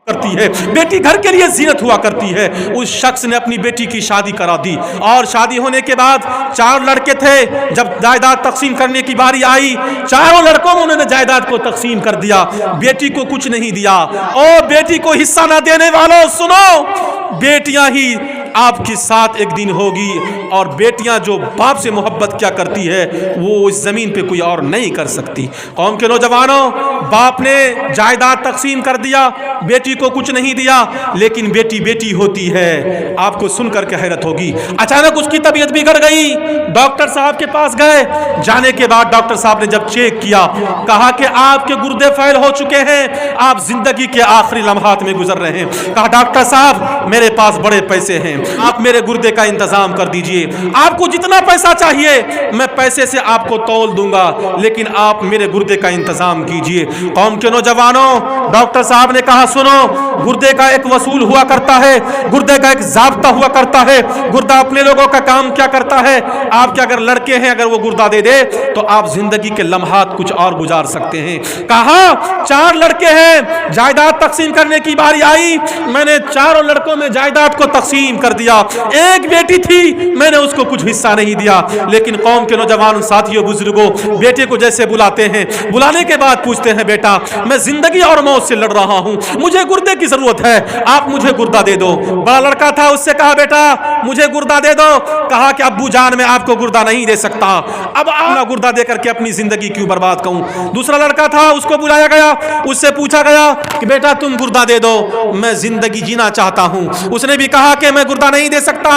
کرتی ہے, بیٹی گھر کے لیے زینت ہوا کرتی ہے. اس شخص نے اپنی بیٹی کی شادی کرا دی اور شادی ہونے کے بعد 4 لڑکے تھے. جب جائیداد تقسیم کرنے کی باری آئی, چاروں لڑکوں میں انہوں نے جائیداد کو تقسیم کر دیا, بیٹی کو کچھ نہیں دیا. اور بیٹی کو حصہ نہ دینے والوں سنو, بیٹیاں ہی آپ کے ساتھ ایک دن ہوگی, اور بیٹیاں جو باپ سے محبت کیا کرتی ہے وہ اس زمین پہ کوئی اور نہیں کر سکتی. قوم کے نوجوانوں, باپ نے جائیداد تقسیم کر دیا, بیٹی کو کچھ نہیں دیا, لیکن بیٹی بیٹی ہوتی ہے. آپ کو سن کر کے حیرت ہوگی. اچانک اس کی طبیعت بگڑ گئی, ڈاکٹر صاحب کے پاس گئے. جانے کے بعد ڈاکٹر صاحب نے جب چیک کیا, کہا کہ آپ کے گردے فیل ہو چکے ہیں, آپ زندگی کے آخری لمحات میں گزر رہے ہیں. کہا ڈاکٹر صاحب میرے پاس بڑے پیسے ہیں, آپ میرے گردے کا انتظام کر دیجئے, آپ کو جتنا پیسہ چاہیے میں پیسے سے آپ کو تول دوں گا, لیکن آپ میرے گردے کا انتظام کیجئے. قوم کے نوجوانوں, ڈاکٹر صاحب نے کہا سنو, گردے کا ایک وصول ہوا کرتا ہے, گردے کا ایک ضابطہ ہوا کرتا ہے. گردہ اپنے لوگوں کا کام کیا کرتا ہے, آپ کے اگر لڑکے ہیں اگر وہ گردہ دے دے تو آپ زندگی کے لمحات کچھ اور گزار سکتے ہیں. کہا 4 لڑکے ہیں, جائیداد تقسیم کرنے کی باری آئی, میں نے چاروں لڑکوں میں جائیداد کو تقسیم کر دیا. ایک بیٹی تھی, میں نے اس کو کچھ حصہ نہیں دیا. لیکن قوم کے نوجوان ساتھیوں بزرگوں, بیٹے کو جیسے بلاتے ہیں, بلانے کے بعد پوچھتے ہیں بیٹا میں زندگی اور موت سے لڑ رہا ہوں, مجھے گردے کی ضرورت ہے, آپ مجھے گردہ دے دو. بڑا لڑکا تھا, اس سے کہا بیٹا مجھے گردہ دے دو. کہا کہ ابو جان میں آپ کو گردہ نہیں دے سکتا, اب آپ گردہ دے کر کے اپنی زندگی کیوں برباد کروں. دوسرا لڑکا تھا, اس کو بلایا گیا, اس سے پوچھا گیا کہ بیٹا تم گردہ دے دو, میں زندگی جینا چاہتا ہوں. اس نے بھی کہا کہ میں گردہ نہیں دے سکتا,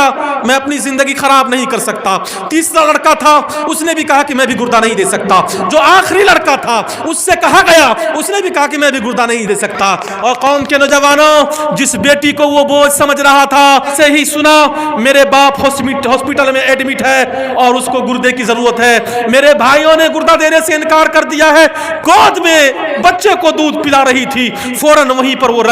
میں اپنی زندگی خراب نہیں کر سکتا. تیسرا لڑکا تھا, اس نے بھی کہا کہ میں بھی گردہ نہیں دے سکتا. جو آخری لڑکا تھا اس سے کہا گیا, اس نے بھی کہا کہ میں بھی گردہ نہیں دے سکتا. اور قوم کے نوجوانوں, جس بیٹی کو وہ بوجھ سمجھ رہا تھا سے ہی سنا میرے باپ ہاسپٹل میں ایڈمٹ ہے اور اس کو گردے کی ضرورت ہے, میرے بھائیوں نے گردہ دینے سے انکار کر دیا ہے. گود میں بچے کو دودھ پلا رہی تھی, فوراً وہیں پر وہ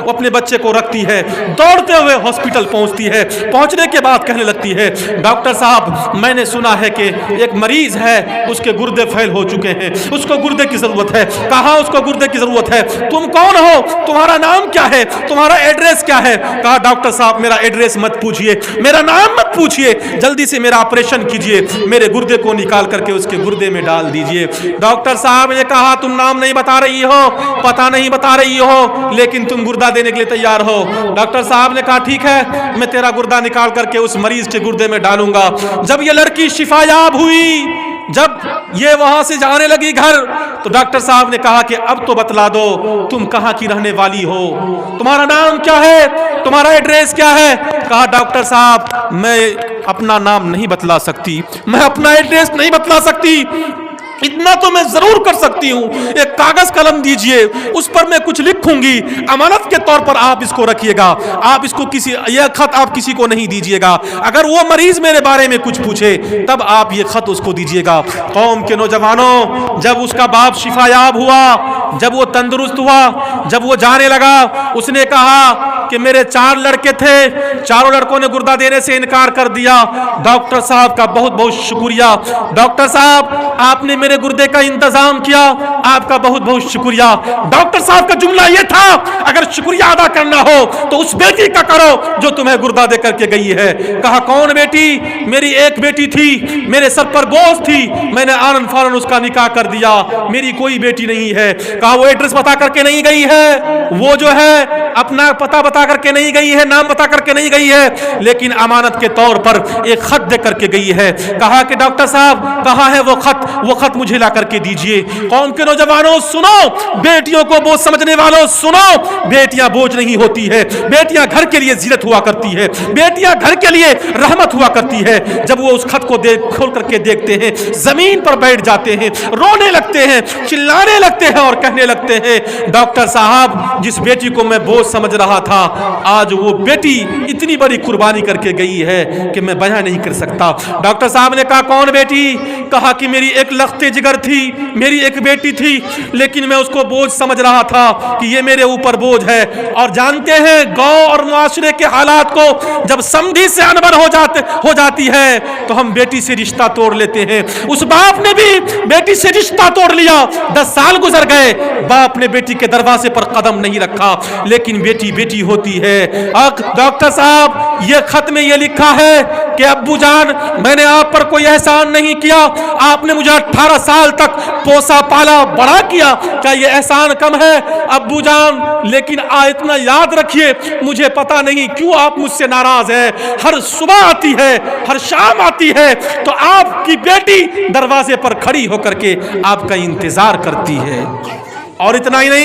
اپنے بچے کو رکھتی ہے, دوڑتے ہوئے ہاسپٹل پہنچتی ہے. پہنچنے کے بعد کہنے لگتی ہے ڈاکٹر صاحب میں نے سنا ہے کہ ایک مریض ہے, اس کے گردے فیل ہو چکے ہیں, اس کو گردے کی ضرورت ہے. کہا اس کو گردے کی ضرورت ہے, تم کون ہو, تمہارا نام کیا ہے, تمہارا ایڈریس کیا ہے. کہا ڈاکٹر صاحب میرا ایڈریس مت پوچھئے, میرا نام مت پوچھئے, جلدی سے میرا آپریشن کیجئے, میرے گردے کو نکال کر کے اس کے گردے میں ڈال دیجئے. ڈاکٹر صاحب نے کہا تم نام نہیں بتا رہی ہو, پتہ نہیں بتا رہی ہو, لیکن تم گردہ دینے کے لیے تیار ہو. ڈاکٹر صاحب نے کہا ٹھیک ہے, میں تیرا گردہ نکال کر کے اس مریض کے گردے میں ڈالوں گا. جب یہ لڑکی شفا یاب ہوئی, جب یہ وہاں سے جانے لگی گھر, تو ڈاکٹر صاحب نے کہا کہ اب تو بتلا دو تم کہاں کی رہنے والی ہو, تمہارا نام کیا ہے, تمہارا ایڈریس کیا ہے. کہا ڈاکٹر صاحب میں اپنا نام نہیں بتلا سکتی, میں اپنا ایڈریس نہیں بتلا سکتی, اتنا تو میں ضرور کر سکتی ہوں, ایک کاغذ قلم دیجئے, اس پر میں کچھ لکھوں گی, امانت کے طور پر آپ اس کو رکھیے گا, آپ اس کو یہ خط آپ کسی کو نہیں دیجئے گا, اگر وہ مریض میرے بارے میں کچھ پوچھے تب آپ یہ خط اس کو دیجئے گا. قوم کے نوجوانوں, جب اس کا باپ شفا یاب ہوا, جب وہ تندرست ہوا, جب وہ جانے لگا, اس نے کہا کہ میرے 4 لڑکے تھے, چاروں لڑکوں نے گردہ دینے سے انکار کر دیا, ڈاکٹر صاحب کا بہت بہت شکریہ, ڈاکٹر صاحب آپ نے میرے گردے کا انتظام کیا, آپ کا بہت بہت شکریہ. ڈاکٹر صاحب کا جملہ یہ تھا اگر شکریہ ادا کرنا ہو تو اس بیٹی کا کرو جو تمہیں گردہ دے کر کے گئی ہے. کہا کون بیٹی, میری ایک بیٹی تھی, میرے سر پر بوجھ تھی, میں نے آنن فورن اس کا نکاح کر دیا, میری کوئی بیٹی نہیں ہے. کہا وہ ایڈریس بتا کر کے نہیں گئی ہے, وہ جو ہے اپنا پتہ بتا کر کے نہیں گئی ہے, نام بتا کر کے نہیں گئی ہے, لیکن امانت کے طور پر ایک خط دے کر کے گئی ہے. کہا کہ ڈاکٹر صاحب کہاں ہے وہ خط, وہ خط مجھے لا کر کے دیجئے. قوم کے نوجوانوں سنو, بیٹیوں کو بوجھ سمجھنے والوں سنو, بیٹیاں بوجھ نہیں ہوتی ہے, بیٹیاں گھر کے لیے زینت ہوا کرتی ہے, بیٹیاں گھر کے لیے رحمت ہوا کرتی ہے. جب وہ اس خط کو کھول کر کے دیکھتے ہیں, زمین پر بیٹھ جاتے ہیں, رونے لگتے ہیں, چلانے لگتے ہیں اور کہنے لگتے ہیں ڈاکٹر صاحب جس بیٹی کو میں بوجھ سمجھ رہا تھا, آج وہ بیٹی اتنی بڑی قربانی کر کے گئی ہے کہ میں بیان نہیں کر سکتا. ڈاکٹر صاحب نے کہا کون بیٹی. کہا کہ میری ایک لخت جگر تھی, میری ایک بیٹی تھی, لیکن میں اس کو بوجھ سمجھ رہا تھا کہ یہ میرے اوپر بوجھ ہے. اور جانتے ہیں گاؤں اور معاشرے کے حالات کو, جب سمدھی سے انبر ہو جاتی ہے تو ہم بیٹی سے رشتہ توڑ لیتے ہیں. اس باپ نے بھی بیٹی سے رشتہ توڑ لیا, 10 سال گزر گئے, باپ نے بیٹی کے دروازے پر قدم نہیں رکھا، لیکن بیٹی بیٹی ہوتی ہے۔ ڈاکٹر صاحب یہ خط میں یہ لکھا ہے کہ ابو جان میں نے آپ پر کوئی احسان نہیں کیا، آپ نے مجھے 18 سال تک پوسا پالا بڑا کیا، کیا یہ احسان کم ہے؟ ابو جان لیکن اتنا یاد رکھیے مجھے پتا نہیں کیوں آپ مجھ سے ناراض ہیں، ہر صبح آتی ہے ہر شام آتی ہے تو آپ کی بیٹی دروازے پر کھڑی ہو کر کے آپ کا انتظار کرتی ہے۔ اور اتنا ہی نہیں،